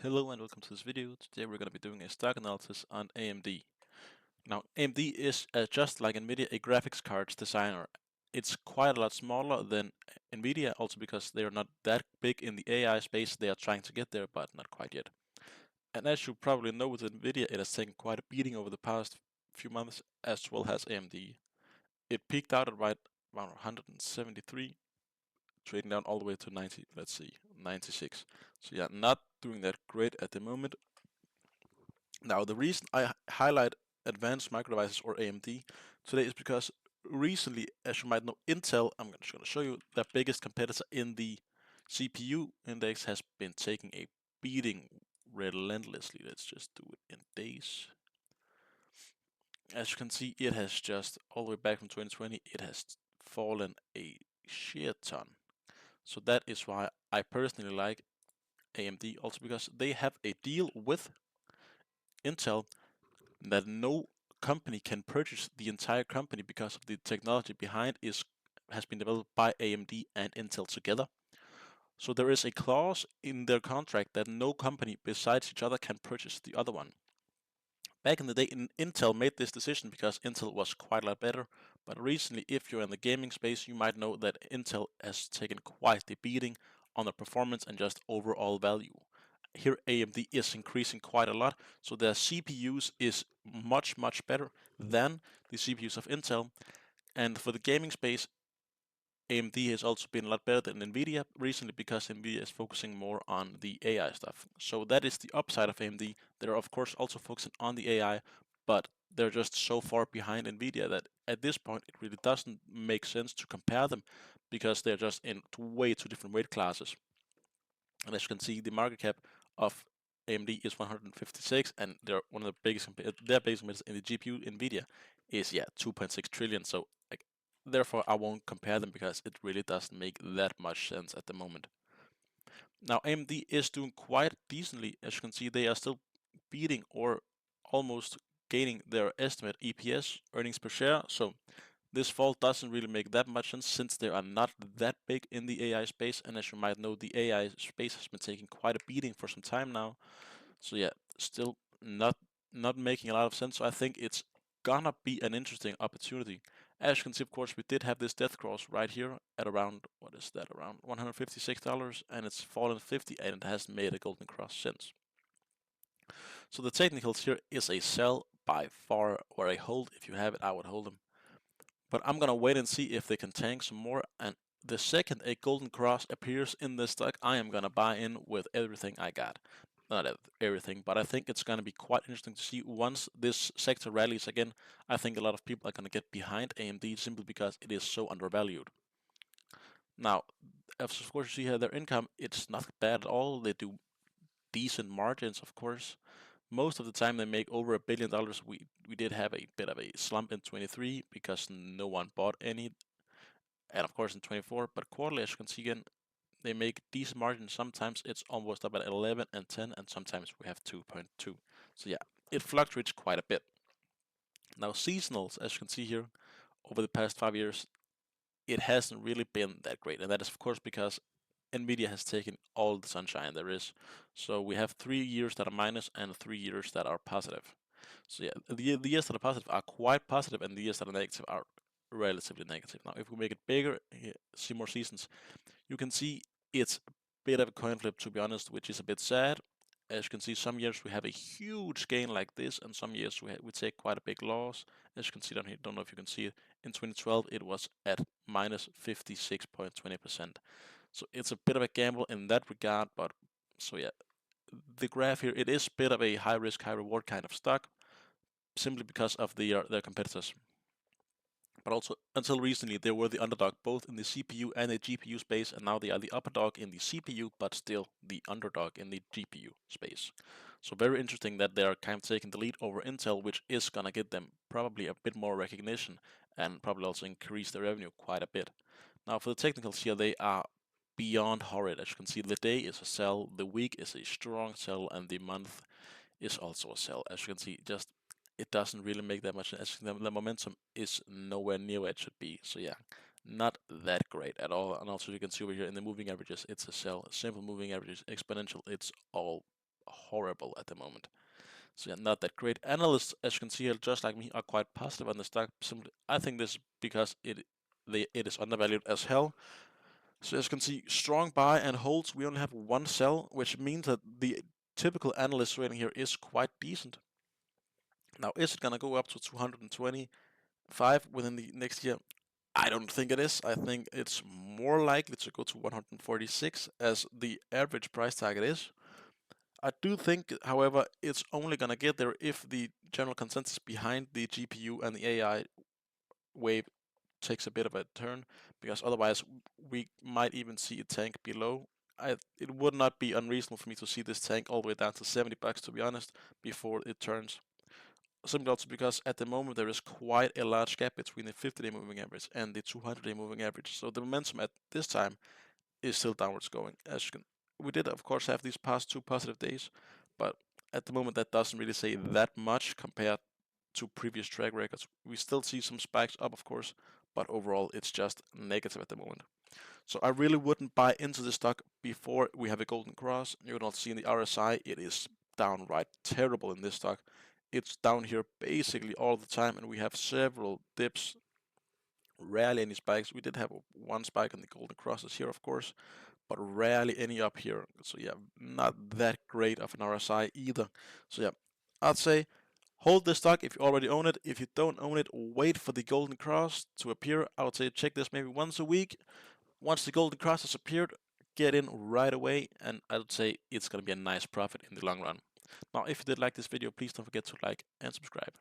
Hello and welcome to this video. Today we're going to be doing a stock analysis on AMD. Now AMD is just like Nvidia a graphics cards designer. It's quite a lot smaller than Nvidia also because they are not that big in the AI space. They are trying to get there but not quite yet. And as you probably know with Nvidia it has taken quite a beating over the past few months as well as AMD. It peaked out at right around 173, trading down all the way to 90, let's see, 96. So yeah, not doing that great at the moment. Now, the reason I highlight advanced micro devices or AMD today is because recently, as you might know, Intel, I'm just going to show you, their biggest competitor in the CPU index has been taking a beating relentlessly. Let's just do it in days. As you can see, it has just, all the way back from 2020, it has fallen a shit ton. So that is why I personally like AMD, also because they have a deal with Intel that no company can purchase the entire company because of the technology behind has been developed by AMD and Intel together. So there is a clause in their contract that no company besides each other can purchase the other one. Back in the day, Intel made this decision because Intel was quite a lot better, but recently, if you're in the gaming space, you might know that Intel has taken quite the beating on the performance and just overall value. Here AMD is increasing quite a lot, so their CPUs is much better than the CPUs of Intel. And for the gaming space, AMD has also been a lot better than Nvidia recently because Nvidia is focusing more on the AI stuff. So that is the upside of AMD. They're of course also focusing on the AI, but they're just so far behind Nvidia that at this point it really doesn't make sense to compare them because they're just in way two different weight classes. And as you can see, the market cap of AMD is 156, and they're one of the biggest. Their biggest competitors in the GPU, Nvidia, is 2.6 trillion. So like, therefore, I won't compare them because it really doesn't make that much sense at the moment. Now, AMD is doing quite decently. As you can see, they are still beating or almost gaining their estimate EPS, earnings per share. So this fall doesn't really make that much sense since they are not that big in the AI space, and as you might know, the AI space has been taking quite a beating for some time now. So yeah, still not making a lot of sense. So I think it's gonna be an interesting opportunity. As you can see, of course, we did have this death cross right here at around, what is that, around $156, and it's fallen 50, and it hasn't made a golden cross since. So the technicals here is a sell by far, or a hold. If you have it, I would hold them. But I'm gonna wait and see if they can tank some more, and the second a golden cross appears in this stock, I am gonna buy in with everything I got. Not everything, but I think it's gonna be quite interesting to see once this sector rallies again. I think a lot of people are gonna get behind AMD simply because it is so undervalued. Now, as of course you see here, their income, it's not bad at all. They do decent margins, of course. Most of the time they make over $1 billion. We did have a bit of a slump in 23 because no one bought any, and of course in 24. But quarterly, as you can see again, they make decent margins. Sometimes it's almost up at 11 and 10, and sometimes we have 2.2. So yeah, it fluctuates quite a bit. Now seasonals, as you can see here, over the past 5 years, it hasn't really been that great, and that is of course because Nvidia has taken all the sunshine there is. So we have 3 years that are minus and 3 years that are positive. So yeah, the years that are positive are quite positive, and the years that are negative are relatively negative. Now, if we make it bigger, see more seasons, you can see it's a bit of a coin flip, to be honest, which is a bit sad. As you can see, some years we have a huge gain like this, and some years we take quite a big loss. As you can see down here, don't know if you can see it. In 2012, it was at minus 56.20%. So it's a bit of a gamble in that regard, but so yeah, the graph here, it is a bit of a high risk, high reward kind of stock, simply because of their competitors. But also, until recently, they were the underdog both in the CPU and the GPU space, and now they are the upper dog in the CPU, but still the underdog in the GPU space. So very interesting that they are kind of taking the lead over Intel, which is gonna get them probably a bit more recognition and probably also increase their revenue quite a bit. Now for the technicals here, they are beyond horrid. As you can see, the day is a sell, the week is a strong sell, and the month is also a sell. As you can see, just it doesn't really make that much sense. The momentum is nowhere near where it should be. So yeah, not that great at all. And also you can see over here in the moving averages, it's a sell. Simple moving averages, exponential, it's all horrible at the moment. So yeah, not that great. Analysts, as you can see here, just like me, are quite positive on the stock. Simply, I think this is because it is undervalued as hell. So as you can see, strong buy and holds. We only have one sell, which means that the typical analyst rating here is quite decent. Now, is it gonna go up to 225 within the next year? I don't think it is. I think it's more likely to go to 146 as the average price target is. I do think, however, it's only gonna get there if the general consensus behind the GPU and the AI wave takes a bit of a turn, because otherwise we might even see a tank below. It would not be unreasonable for me to see this tank all the way down to 70 bucks, to be honest, before it turns. Simply also because at the moment there is quite a large gap between the 50-day moving average and the 200-day moving average. So the momentum at this time is still downwards going. As you can, we did of course have these past 2 positive days, but at the moment that doesn't really say that much compared to previous track records. We still see some spikes up, of course, but overall it's just negative at the moment. So I really wouldn't buy into this stock before we have a golden cross. You can also see in the RSI, it is downright terrible in this stock. It's down here basically all the time, and we have several dips, rarely any spikes. We did have one spike on the golden crosses here, of course, but rarely any up here. So yeah, not that great of an RSI either. So yeah, I'd say hold this stock if you already own it. If you don't own it, wait for the golden cross to appear. I would say check this maybe once a week. Once the golden cross has appeared, get in right away, and I would say it's going to be a nice profit in the long run. Now, if you did like this video, please don't forget to like and subscribe.